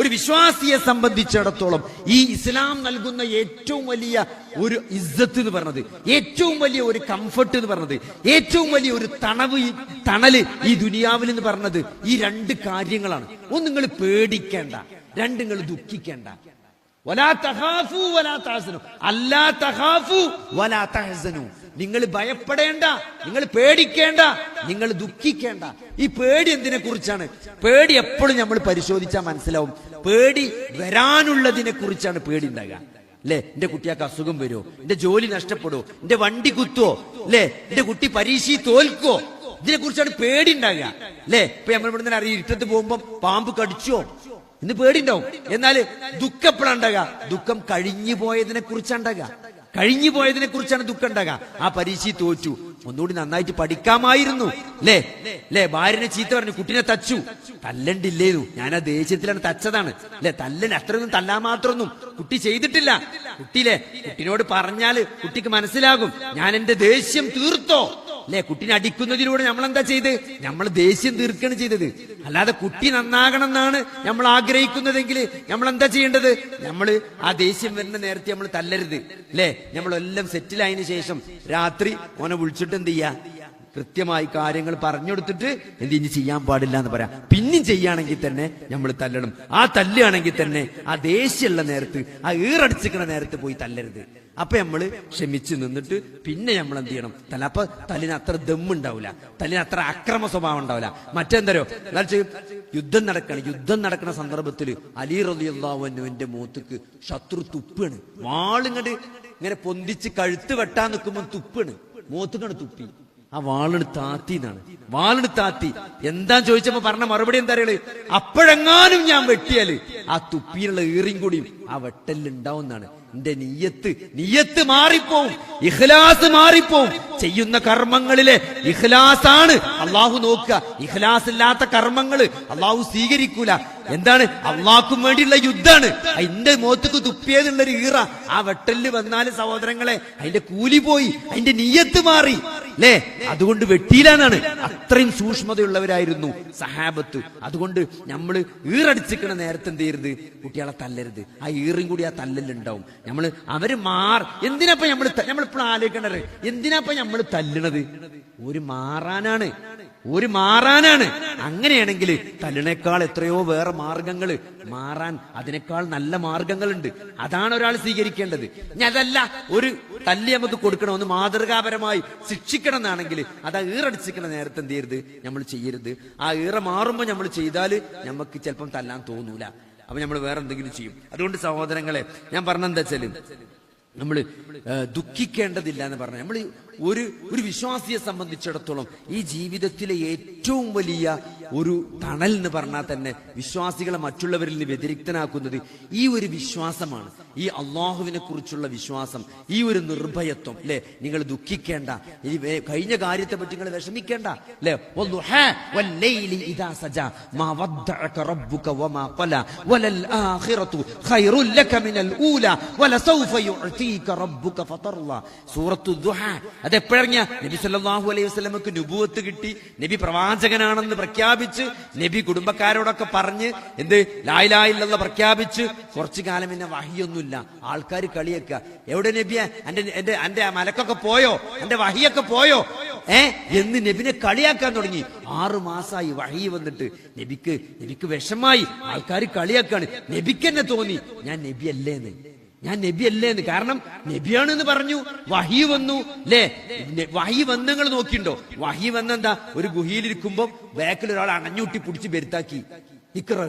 ഒരു വിശ്വാസിയെ സംബന്ധിച്ചിടത്തോളം ഈ ഇസ്ലാം നൽകുന്ന ഏറ്റവും വലിയ ഒരു ഇസ്സത്ത് എന്ന് പറഞ്ഞത്, ഏറ്റവും വലിയ ഒരു കംഫർട്ട് എന്ന് പറഞ്ഞത്, ഏറ്റവും വലിയ ഒരു തണല് ഈ ദുനിയാവിൽ എന്ന് പറഞ്ഞത് ഈ രണ്ട് കാര്യങ്ങളാണ്. ഒന്ന്, നിങ്ങൾ പേടിക്കേണ്ട, രണ്ട്, നിങ്ങൾ ദുഃഖിക്കേണ്ട. വലാ തഖാഫു വലാ തഹ്സനു, അല്ലാ തഖാഫു വലാ തഹ്സനു, നിങ്ങൾ ഭയപ്പെടേണ്ട, നിങ്ങൾ പേടിക്കേണ്ട, നിങ്ങൾ ദുഃഖിക്കേണ്ട. ഈ പേടി എന്തിനെ കുറിച്ചാണ്? പേടി എപ്പോഴും നമ്മൾ പരിശോധിച്ചാൽ മനസ്സിലാവും, പേടി വരാനുള്ളതിനെ കുറിച്ചാണ് പേടി ഉണ്ടാകുക. അല്ലെ, എന്റെ കുട്ടിയാൾക്ക് അസുഖം വരുമോ, എന്റെ ജോലി നഷ്ടപ്പെടുമോ, എന്റെ വണ്ടി കുത്തുവോ, അല്ലെ, എന്റെ കുട്ടി പരീക്ഷയിൽ തോൽക്കുവോ, ഇതിനെ കുറിച്ചാണ് പേടി ഉണ്ടാകുക. അല്ലെ, ഇപ്പൊ നമ്മൾ ഇവിടുന്ന് അറിയാം, ഇട്ടത്ത് പോകുമ്പോ പാമ്പ് കടിച്ചോ ഇന്ന് പേടിണ്ടാവും. എന്നാൽ ദുഃഖം എപ്പോഴാണ് ഉണ്ടാകുക? ദുഃഖം കഴിഞ്ഞു പോയതിനെ കുറിച്ചുണ്ടാകുക, കഴിഞ്ഞു പോയതിനെ കുറിച്ചാണ് ദുഃഖം ഉണ്ടാകുക. ആ പരീക്ഷയിൽ തോറ്റു, ഒന്നുകൂടി നന്നായിട്ട് പഠിക്കാമായിരുന്നു. അല്ലേ, ഭാര്യനെ ചീത്ത പറഞ്ഞു, കുട്ടിനെ തച്ചു, തല്ലണ്ടില്ലേന്നു, ഞാൻ ആ ദേഷ്യത്തിലാണ് തച്ചതാണ്. അല്ലെ, അത്രയൊന്നും തല്ലാൻ മാത്രമൊന്നും കുട്ടി ചെയ്തിട്ടില്ല. കുട്ടിനോട് പറഞ്ഞാല് കുട്ടിക്ക് മനസ്സിലാകും, ഞാൻ എന്റെ ദേഷ്യം തീർത്തോ. അല്ലെ, കുട്ടിനെ അടിക്കുന്നതിലൂടെ നമ്മൾ എന്താ ചെയ്ത്, നമ്മൾ ദേഷ്യം തീർക്കാണ് ചെയ്തത്. അല്ലാതെ കുട്ടി നന്നാകണം എന്നാണ് നമ്മൾ ആഗ്രഹിക്കുന്നതെങ്കിൽ നമ്മൾ എന്താ ചെയ്യേണ്ടത്? നമ്മൾ ആ ദേഷ്യം വരുന്ന നേരത്തെ നമ്മൾ തല്ലരുത്. അല്ലെ, നമ്മളെല്ലാം സെറ്റിലായതിനു ശേഷം രാത്രി ഓനെ വിളിച്ചിട്ട് എന്ത് ചെയ്യാ, കൃത്യമായി കാര്യങ്ങൾ പറഞ്ഞെടുത്തിട്ട് ഇനി ചെയ്യാൻ പാടില്ല എന്ന് പറയാം. പിന്നെയും ചെയ്യുകയാണെങ്കിൽ തന്നെ നമ്മൾ തല്ലണം. ആ തല്ലുകയാണെങ്കിൽ തന്നെ ആ ദേഷ്യമുള്ള നേരത്ത്, ആ ഈറടിച്ചിക്കണ നേരത്ത് പോയി തല്ലരുത്. അപ്പൊ നമ്മള് ക്ഷമിച്ച് നിന്നിട്ട് പിന്നെ നമ്മൾ എന്ത് ചെയ്യണം, അപ്പൊ തല്ലിന് അത്ര ദമ്മുണ്ടാവില്ല, തല്ലിന് അത്ര അക്രമ സ്വഭാവം ഉണ്ടാവില്ല. മറ്റെന്തരോ യുദ്ധം നടക്കുന്ന സന്ദർഭത്തിൽ അലി റളിയല്ലാഹു അൻഹുവിന്റെ മൂത്തുക്ക് ശത്രു തുപ്പാണ്, വാളിങ്ങട് ഇങ്ങനെ പൊന്തിച്ച് കഴുത്ത് വെട്ടാൻ നിൽക്കുമ്പോൾ തുപ്പാണ്, മൂത്തുകണ് തുപ്പി. ആ വാളിന് താത്തി എന്താ ചോദിച്ചപ്പോ പറഞ്ഞ മറുപടി എന്താ അറിയല്, അപ്പോഴെങ്ങാനും ഞാൻ വെട്ടിയാല് ആ തുപ്പിയിലുള്ള ഈറിയും കൂടിയും ആ വെട്ടലുണ്ടാവുന്നതാണ്. എന്റെ നിയ്യത്ത് മാറിപ്പോവും, ഇഖ്ലാസ് മാറിപ്പോവും. ചെയ്യുന്ന കർമ്മങ്ങളിലെ ഇഖ്ലാസാണ് അള്ളാഹു നോക്കുക. ഇഖ്ലാസ് ഇല്ലാത്ത കർമ്മങ്ങള് അള്ളാഹു സ്വീകരിക്കൂല. എന്താണ്? അള്ളാഹ്ക്കും വേണ്ടിയുള്ള യുദ്ധാണ്. അതിന്റെ മുഖത്തേക്ക് തുപ്പിയതുള്ളൊരു ഈറ ആ വെട്ടലില് വന്നാല് സഹോദരങ്ങളെ അതിന്റെ കൂലി പോയി, അതിന്റെ നിയ്യത്ത് മാറി. അല്ലേ? അതുകൊണ്ട് വെട്ടിയില്ലാന്നാണ്. അത്രയും സൂക്ഷ്മതയുള്ളവരായിരുന്നു സഹാബത്ത്. അതുകൊണ്ട് നമ്മള് ഈറടിച്ചിക്കണ നേരത്തെ എന്ത് ചെയ്യരുത്? കുട്ടികളെ തല്ലരുത്. ആ ഈറും കൂടി ആ തല്ലലുണ്ടാവും. നമ്മള് അവര് എന്തിനാപ്പ നമ്മളിപ്പോഴും ആലോചിക്കണത്, എന്തിനാപ്പ നമ്മൾ തല്ലണത്? ഒരു മാറാനാണ്. അങ്ങനെയാണെങ്കിൽ തല്ലിനേക്കാൾ എത്രയോ വേറെ മാർഗങ്ങൾ മാറാൻ, അതിനേക്കാൾ നല്ല മാർഗങ്ങളുണ്ട്. അതാണ് ഒരാൾ സ്വീകരിക്കേണ്ടത്. ഇനി അതല്ല, ഒരു തല്ലി നമുക്ക് കൊടുക്കണം, ഒന്ന് മാതൃകാപരമായി ശിക്ഷിക്കണം എന്നാണെങ്കിൽ അത് ഈറടിച്ചിക്കണ നേരത്തെ എന്ത് ചെയ്യരുത്? നമ്മൾ ചെയ്യരുത്. ആ ഈറ മാറുമ്പോൾ നമ്മൾ ചെയ്താൽ നമുക്ക് ചിലപ്പം തല്ലാൻ തോന്നൂല. അപ്പൊ നമ്മൾ വേറെ എന്തെങ്കിലും ചെയ്യും. അതുകൊണ്ട് സഹോദരങ്ങളെ, ഞാൻ പറഞ്ഞെന്താ വെച്ചാല് നമ്മൾ ദുഃഖിക്കേണ്ടതില്ല എന്ന് പറഞ്ഞാൽ, നമ്മൾ ഒരു വിശ്വാസിയെ സംബന്ധിച്ചിടത്തോളം ഈ ജീവിതത്തിലെ ഏറ്റവും വലിയ ഒരു തണൽ എന്ന് പറഞ്ഞാൽ തന്നെ വിശ്വാസികളെ മറ്റുള്ളവരിൽ നിന്ന് വ്യതിരിക്തനാക്കുന്നത് ഈ ഒരു വിശ്വാസമാണ്. ഈ അള്ളാഹുവിനെ കുറിച്ചുള്ള വിശ്വാസം, ഈ ഒരു നിർഭയത്വം. അല്ലെ, നിങ്ങൾ ദുഃഖിക്കേണ്ട, ഇനി കഴിഞ്ഞ കാര്യത്തെ പറ്റി നിങ്ങൾ വിഷമിക്കേണ്ട. അല്ലെ, സൂറത്തു ദുഹാ. അതെപ്പോഴിറങ്ങിയ? നബി സല്ലല്ലാഹു അലൈഹി വസല്ലമക്ക് നുബുവത്ത് കിട്ടി, നബി പ്രവാചകനാണെന്ന് പ്രഖ്യാപിച്ച്, നബി കുടുംബക്കാരോടൊക്കെ പറഞ്ഞ് എന്ത് ലാ ഇലാഹ ഇല്ലല്ലാഹ് പ്രഖ്യാപിച്ച് കുറച്ചു കാലം പിന്നെ വഹിയൊന്നുമില്ല. ആൾക്കാർ കളിയൊക്കെ, എവിടെ നബിയെ, എന്റെ മലക്കൊക്കെ പോയോ, എന്റെ വഹിയൊക്കെ പോയോ എന്ന് നബിനെ കളിയാക്കാൻ തുടങ്ങി. 6 മാസമായി വഹി വന്നിട്ട് നബിക്ക് വിഷമായി. ആൾക്കാർ കളിയാക്കാണ്. നബിക്ക് തന്നെ തോന്നി ഞാൻ നബിയല്ലേന്ന്. കാരണം നബിയാണെന്ന് പറഞ്ഞു, വഹി വന്നു. അല്ലേ, വഹി വന്നങ്ങൾ നോക്കിണ്ടോ? വഹി വന്നെന്താ? ഒരു ഗുഹയിലിരിക്കുമ്പോ ബാക്കിൽ ഒരാൾ അണഞ്ഞൂട്ടി പിടിച്ച് ബെരുത്താക്കി. ഇക്കറ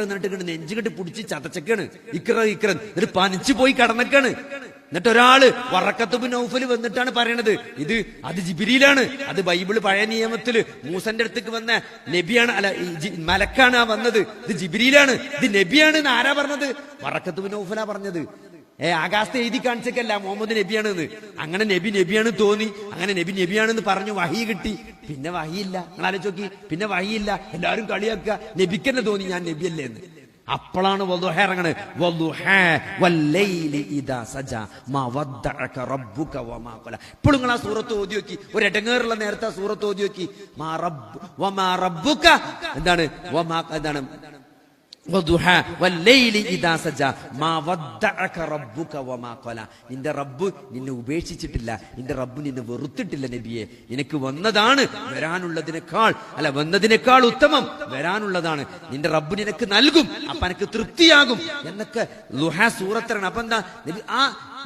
എന്നിട്ട് നെഞ്ചുകെട്ടി പിടിച്ച് ചതച്ചക്കാണ്. ഇക്കറ എന്നിട്ട് പനിച്ചു പോയി കടന്നക്കാണ്. എന്നിട്ട് ഒരാള് വറഖത്ത് ബിൻ നൗഫൽ വന്നിട്ടാണ് പറയണത്, അത് ജിബ്രീലാണ്, അത് ബൈബിള് പഴയ നിയമത്തില് മൂസന്റെ അടുത്തേക്ക് വന്ന നബിയാണ്, അല്ല മലക്കാണ് വന്നത്, ഇത് ജിബ്രീലാണ്, ഇത് നബിയാണ് എന്ന് ആരാ പറഞ്ഞത്? വറഖത്ത് ബിൻ നൗഫലാ പറഞ്ഞത്. ആകാശത്തെ എഴുതി കാണിച്ചേക്കല്ല മുഹമ്മദ് നബിയാണെന്ന്. അങ്ങനെ നബിയാണ് തോന്നി, അങ്ങനെ നബിയാണെന്ന് പറഞ്ഞു, വഹി കിട്ടി. പിന്നെ വഹിയില്ല. നിങ്ങൾ ആലോചിച്ച് നോക്കി, പിന്നെ വഹിയില്ല. എല്ലാവരും കളിയാക്കുക. നബിക്കെന്നെ തോന്നി ഞാൻ നബിയല്ലേ എന്ന്. അപ്പോഴാണ് വളുഹ ഇറങ്ങണത്. ഇപ്പോഴും നിങ്ങൾ ആ സൂറത്ത് ഓതി നോക്കി, ഒരു ഇടങ്ങേറുള്ള നേരത്തെ ആ സൂറത്ത് ഓതി നോക്കി. എന്താണ് നിന്റെ റബ്ബ് നിന്നെ ഉപേക്ഷിച്ചിട്ടില്ല, നിന്റെ റബ്ബ് നിന്നെ വെറുത്തിട്ടില്ല നബിയെ. നിനക്ക് വന്നതിനേക്കാൾ ഉത്തമം വരാനുള്ളതാണ്. നിന്റെ റബ്ബ് നിനക്ക് നൽകും, അപ്പൊ എനിക്ക് തൃപ്തിയാകും എന്നൊക്കെ ളുഹാ സൂറത്താണ്. അപ്പൊ എന്താ,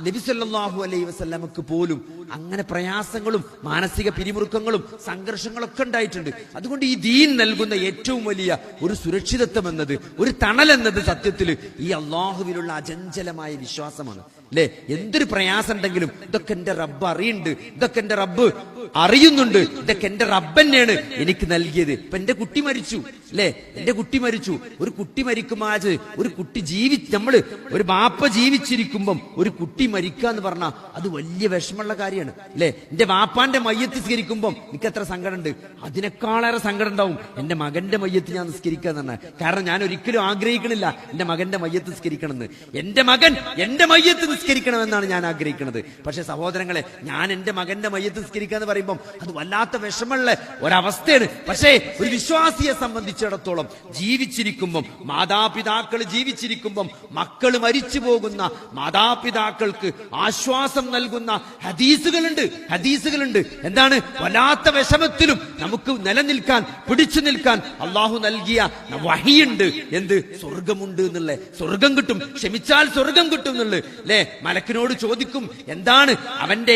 നബി സല്ലല്ലാഹു അലൈഹി വസല്ലമക്ക് പോലും അങ്ങനെ പ്രയാസങ്ങളും മാനസിക പിരിമുറുക്കങ്ങളും സംഘർഷങ്ങളൊക്കെ ഉണ്ടായിട്ടുണ്ട്. അതുകൊണ്ട് ഈ ദീൻ നൽകുന്ന ഏറ്റവും വലിയ ഒരു സുരക്ഷിതത്വം എന്നത്, ഒരു തണൽ എന്നത് സത്യത്തിൽ ഈ അള്ളാഹുവിലുള്ള അചഞ്ചലമായ വിശ്വാസമാണ്. അല്ലെ, എന്തൊരു പ്രയാസം ഉണ്ടെങ്കിലും ഇതൊക്കെ എന്റെ റബ്ബ് അറിയുന്നുണ്ട്, ഇതൊക്കെ എന്റെ റബ്ബ് അറിയുന്നുണ്ട്, ഇതൊക്കെ എന്റെ റബ്ബ് തന്നെയാണ് എനിക്ക് നൽകിയത്. ഇപ്പൊ എന്റെ കുട്ടി മരിച്ചു, അല്ലെ, എന്റെ കുട്ടി മരിച്ചു. ഒരു കുട്ടി മരിക്കുമ്പോൾ ഒരു കുട്ടി നമ്മള് ഒരു ബാപ്പ ജീവിച്ചിരിക്കുമ്പം ഒരു കുട്ടി മരിക്കുക എന്ന് പറഞ്ഞാൽ അത് വലിയ വിഷമമുള്ള കാര്യമാണ്. അല്ലെ, എന്റെ വാപ്പാന്റെ മയ്യത്ത് നിസ്കരിക്കുമ്പം എനിക്ക് എത്ര സങ്കടം ഉണ്ട്, അതിനേക്കാളേറെ സങ്കടം ഉണ്ടാവും എന്റെ മകന്റെ മയ്യത്ത് ഞാൻ നിസ്കരിക്കുക എന്ന് പറഞ്ഞാൽ. കാരണം ഞാൻ ഒരിക്കലും ആഗ്രഹിക്കണില്ല എന്റെ മകന്റെ മയ്യത്ത് നിസ്കരിക്കണമെന്ന്. എന്റെ മകൻ എന്റെ മയ്യത്ത് നിസ്കരിക്കണമെന്നാണ് ഞാൻ ആഗ്രഹിക്കുന്നത്. പക്ഷെ സഹോദരങ്ങളെ, ഞാൻ എന്റെ മകന്റെ മയ്യത്ത് നിസ്കരിക്കുക എന്ന് പറയുമ്പം അത് വല്ലാത്ത വിഷമമുള്ള ഒരവസ്ഥയാണ്. പക്ഷേ ഒരു വിശ്വാസിയെ സംബന്ധിച്ചിടത്തോളം ജീവിച്ചിരിക്കുമ്പം, മാതാപിതാക്കൾ ജീവിച്ചിരിക്കുമ്പം, മക്കൾ മരിച്ചു പോകുന്ന മാതാപിതാക്കൾക്ക് ആശ്വാസം നൽകുന്ന ഹദീസുകളുണ്ട്. എന്താണ്? വല്ലാത്ത വിഷമത്തിലും നമുക്ക് നിലനിൽക്കാൻ, പിടിച്ചു നിൽക്കാൻ അള്ളാഹു നൽകിയ വഹിയുണ്ട്. എന്ത്? സ്വർഗമുണ്ട് എന്നുള്ള, സ്വർഗം കിട്ടും, ക്ഷമിച്ചാൽ സ്വർഗം കിട്ടും എന്നുള്ളത്. അല്ലെ, മലക്കിനോട് ചോദിക്കും, എന്താണ്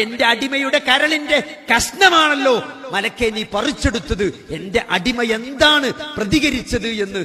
എന്റെ അടിമയുടെ കരളിന്റെ കഷ്ണമാണല്ലോ മലക്കെ നീ പറിച്ചെടുത്തത്, എന്റെ അടിമ എന്താണ് പ്രതികരിച്ചത് എന്ന്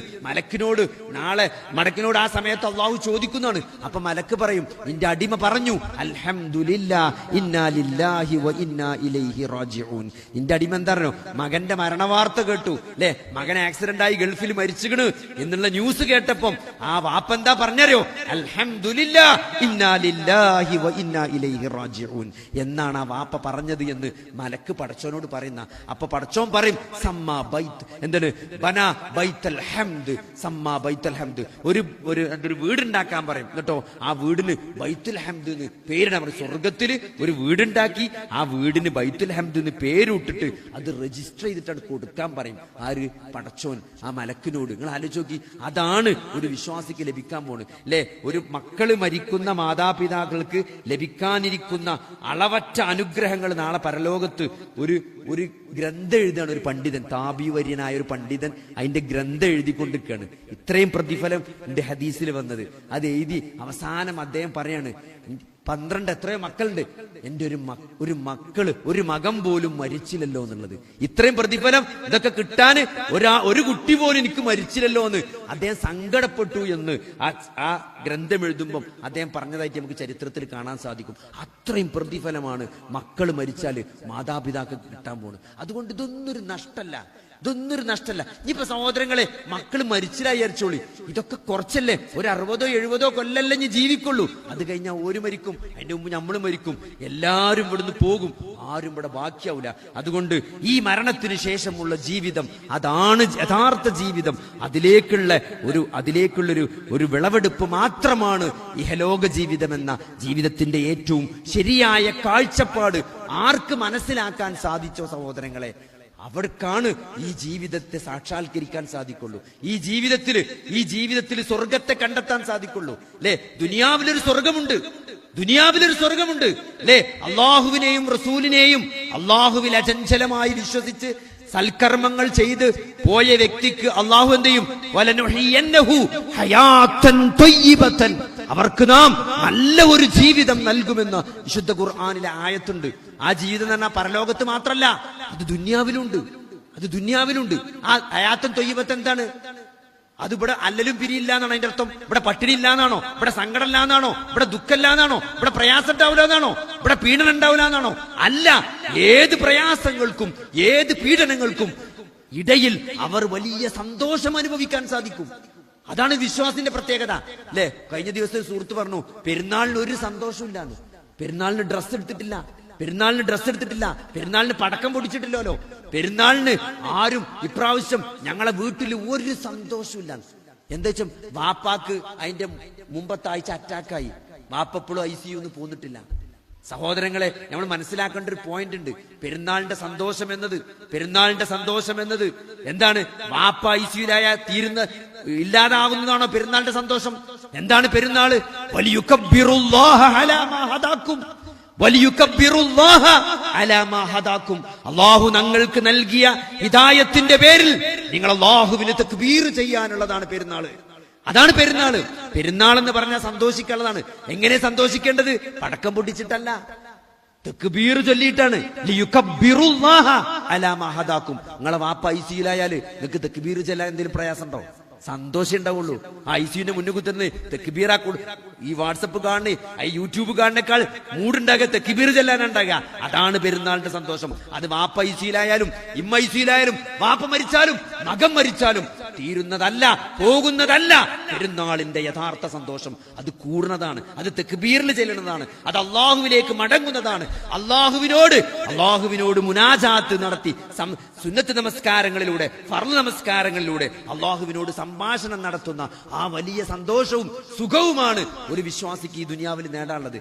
മലക്കിനോട് ആ സമയത്ത് അള്ളാഹു ചോദിക്കുന്നതാണ്. അപ്പൊ മലക്ക് പറയും, നിന്റെ അടിമ പറഞ്ഞു അൽഹംദുലില്ലാ ഇന്നാ ലില്ലാഹി വ ഇന്നാ ഇലൈഹി റാജിഊൻ. നിന്റെ അടിമ എന്താ പറഞ്ഞോ? മകന്റെ മരണവാർത്ത കേട്ടു, അല്ലെ, മകൻ ആക്സിഡന്റ് ആയി ഗൾഫിൽ മരിച്ചുകണ് എന്നുള്ള ന്യൂസ് കേട്ടപ്പം ആ വാപ്പ എന്താ പറഞ്ഞറിയോ? അൽഹംദുലില്ലാ ഇന്നാ ലില്ലാഹി വ ഇന്നാ ഇലൈഹി റാജിഊൻ എന്നാണ് ആ വാപ്പ പറഞ്ഞത് എന്ന് മലക്ക് പടച്ചവനോട് പറയുന്നത്. പറയുന്ന. അപ്പൊ പടച്ചോൻ പറയും സമ്മാ ബൈത്ത്, എന്താണ് ബന ബൈത്തൽ ഹംദ്, സമ്മാ ബൈത്തൽ ഹംദ്, ഒരു വീടുണ്ടാക്കാൻ പറയും. എന്നിട്ടോ ആ വീടിന് ബൈത്തുൽ ഹംദ് എന്ന് പേരിടാൻ പറയും. സ്വർഗത്തില് ഒരു വീടുണ്ടാക്കി ആ വീടിന് ബൈത്തുൽ ഹംദ് എന്ന് പേരിട്ടിട്ട് അത് രജിസ്റ്റർ ചെയ്തിട്ടാണ് കൊടുക്കാൻ പറയും. ആര്? പടച്ചോൻ ആ മലക്കിനോട്. നിങ്ങൾ ആലോചിച്ച് നോക്കി, അതാണ് ഒരു വിശ്വാസിക്ക് ലഭിക്കാൻ പോണ് അല്ലെ. ഒരു മക്കള് മരിക്കുന്ന മാതാപിതാക്കൾക്ക് ലഭിക്കാനിരിക്കുന്ന അളവറ്റ അനുഗ്രഹങ്ങൾ നാളെ പരലോകത്ത് ഒരു ഗ്രന്ഥം എഴുതാണ് ഒരു പണ്ഡിതൻ, താബിവര്യനായ ഒരു പണ്ഡിതൻ അതിന്റെ ഗ്രന്ഥം എഴുതിക്കൊണ്ടിരിക്കുകയാണ്. ഇത്രയും പ്രതിഫലം എന്റെ ഹദീസിൽ വന്നത്. അത് എഴുതി അവസാനം അദ്ദേഹം പറയാണ്, 12 എത്രയോ മക്കളുണ്ട്, എന്റെ ഒരു മകൻ പോലും മരിച്ചില്ലല്ലോ എന്നുള്ളത്. ഇത്രയും പ്രതിഫലം ഇതൊക്കെ കിട്ടാന് ഒരു കുട്ടി പോലും എനിക്ക് മരിച്ചില്ലല്ലോ എന്ന് അദ്ദേഹം സങ്കടപ്പെട്ടു എന്ന് ആ ഗ്രന്ഥം എഴുതുമ്പം അദ്ദേഹം പറഞ്ഞതായിട്ട് നമുക്ക് ചരിത്രത്തിൽ കാണാൻ സാധിക്കും. അത്രയും പ്രതിഫലമാണ് മക്കൾ മരിച്ചാല് മാതാപിതാക്കൾക്ക് കിട്ടാൻ പോകുന്നത്. അതുകൊണ്ട് ഇതൊന്നൊരു നഷ്ടല്ല. ഇനിയിപ്പോ സഹോദരങ്ങളെ, മക്കള് മരിച്ചില്ല വിചാരിച്ചോളി, ഇതൊക്കെ കുറച്ചല്ലേ, ഒരു 60-70 കൊല്ലല്ലേ ഇനി ജീവിക്കുള്ളൂ. അത് കഴിഞ്ഞാൽ ഓര് മരിക്കും, അതിന്റെ മുമ്പ് നമ്മൾ മരിക്കും, എല്ലാരും ഇവിടുന്ന് പോകും, ആരും ഇവിടെ ബാക്കിയാവില്ല. അതുകൊണ്ട് ഈ മരണത്തിന് ശേഷമുള്ള ജീവിതം അതാണ് യഥാർത്ഥ ജീവിതം. അതിലേക്കുള്ളൊരു വിളവെടുപ്പ് മാത്രമാണ് ഇഹലോക ജീവിതം എന്ന ജീവിതത്തിന്റെ ഏറ്റവും ശരിയായ കാഴ്ചപ്പാട് ആർക്ക് മനസ്സിലാക്കാൻ സാധിച്ചോ സഹോദരങ്ങളെ, അവർക്കാണ് ഈ ജീവിതത്തെ സാക്ഷാത്കരിക്കാൻ സാധിക്കുള്ളൂ. ഈ ജീവിതത്തിൽ സ്വർഗത്തെ കണ്ടെത്താൻ സാധിക്കുള്ളൂ അല്ലെ. ദുനിയാവിലൊരു സ്വർഗമുണ്ട് അല്ലെ. അള്ളാഹുവിനെയും റസൂലിനെയും അള്ളാഹുവിൽ അചഞ്ചലമായി വിശ്വസിച്ച് സൽക്കർമ്മങ്ങൾ ചെയ്ത് പോയ വ്യക്തിക്ക് അള്ളാഹു എന്ത് ചെയ്യും? വലനുഹിയന്നഹു ഹയാതൻ ത്വയ്യിബതൻ, അവർക്ക് നാം നല്ല ഒരു ജീവിതം നൽകുമെന്ന് വിശുദ്ധ ഖുർആനിലെ ആയത്തുണ്ട്. ആ ജീവിതം എന്ന് പറഞ്ഞാൽ പരലോകത്ത് മാത്രല്ല, അത് ദുന്യാവിലുണ്ട്. ആ ഹയാത്തൻ ത്വയ്യിബത്ത് എന്താണ്? അത് ഇവിടെ അല്ലലും പിരിയില്ല എന്നാണ് അതിന്റെ അർത്ഥം. ഇവിടെ പട്ടിണി ഇല്ല എന്നാണോ? ഇവിടെ സങ്കടം ഇല്ല എന്നാണോ? ഇവിടെ ദുഃഖമില്ല എന്നാണോ? ഇവിടെ പ്രയാസം ഉണ്ടാവില്ല എന്നാണോ? ഇവിടെ പീഡനം ഉണ്ടാവില്ല എന്നാണോ? അല്ല, ഏത് പ്രയാസങ്ങൾക്കും ഏത് പീഡനങ്ങൾക്കും ഇടയിൽ അവർ വലിയ സന്തോഷം അനുഭവിക്കാൻ സാധിക്കും. അതാണ് വിശ്വാസത്തിന്റെ പ്രത്യേകത അല്ലെ. കഴിഞ്ഞ ദിവസം സുഹൃത്ത് പറഞ്ഞു, പെരുന്നാളിന് ഒരു സന്തോഷം ഇല്ലാന്ന്. പെരുന്നാളിന് ഡ്രസ്സ് എടുത്തിട്ടില്ല, പെരുന്നാളിന് പടക്കം പൊടിച്ചിട്ടില്ലല്ലോ, പെരുന്നാളിന് ആരും ഇപ്രാവശ്യം ഞങ്ങളെ വീട്ടിൽ ഒരു സന്തോഷമില്ല. എന്താ വെച്ചാൽ വാപ്പാക്ക് അതിന്റെ മുമ്പത്തെ ആഴ്ച അറ്റാക്കായി, വാപ്പപ്പോഴും ICU പോന്നിട്ടില്ല. സഹോദരങ്ങളെ, നമ്മൾ മനസ്സിലാക്കേണ്ട ഒരു പോയിന്റ് ഉണ്ട്. പെരുന്നാളിന്റെ സന്തോഷം എന്നത് എന്താണ്? വാപ്പ ICUലായ ഇല്ലാതാവുന്നതാണോ പെരുന്നാളിന്റെ സന്തോഷം? എന്താണ് പെരുന്നാള്? അല്ലാഹു ഞങ്ങൾക്ക് നൽകിയ ഹിദായത്തിന്റെ പേരിൽ നിങ്ങൾ അല്ലാഹുവിനെ തക്ബീർ ചെയ്യാനുള്ളതാണ് പെരുന്നാള്. അതാണ് പെരുന്നാൾ എന്ന് പറഞ്ഞാൽ സന്തോഷിക്കാനുള്ളതാണ്. എങ്ങനെ സന്തോഷിക്കേണ്ടത്? പടക്കം പൊട്ടിച്ചിട്ടല്ല, തക്ബീർ ചൊല്ലിയിട്ടാണ്. ലിയുകബ്ബിറുല്ലാഹ അലാ മാ ഹദാക്കും. നിങ്ങളെ വാപ്പ ICUലായാല് നിങ്ങൾക്ക് തക്ബീർ ചൊല്ലാൻ എന്തെങ്കിലും പ്രയാസം ഉണ്ടോ? സന്തോഷം ഉണ്ടാവുള്ളൂ. ആ ICUവിന്റെ മുന്നിൽ കുത്തുന്നത് തെക്കുബീറാ. ഈ വാട്സപ്പ് കാണുന്ന യൂട്യൂബ് കാണുന്നേക്കാൾ മൂടുണ്ടാകുക തെക്കുബീർ ചെല്ലാനുണ്ടാകുക. അതാണ് പെരുന്നാളിന്റെ സന്തോഷം. അത് വാപ്പ ICUലായാലും ഇമ്മ ICUലായാലും വാപ്പ മരിച്ചാലും മകൻ മരിച്ചാലും തീരുന്നതല്ല, പോകുന്നതല്ല പെരുന്നാളിന്റെ യഥാർത്ഥ സന്തോഷം. അത് കൂടുന്നതാണ്, അത് തെക്കുബീറിൽ ചെല്ലുന്നതാണ്, അത് അള്ളാഹുവിലേക്ക് മടങ്ങുന്നതാണ്. അള്ളാഹുവിനോട് മുനാജാത്ത് നടത്തി സുന്നത്ത് നമസ്കാരങ്ങളിലൂടെ, ഫർള് നമസ്കാരങ്ങളിലൂടെ അള്ളാഹുവിനോട് സംഭാഷണം നടത്തുന്ന ആ വലിയ സന്തോഷവും സുഖവുമാണ് ഒരു വിശ്വാസിക്ക് ഈ ദുനിയാവിൽ നേടാനുള്ളത്.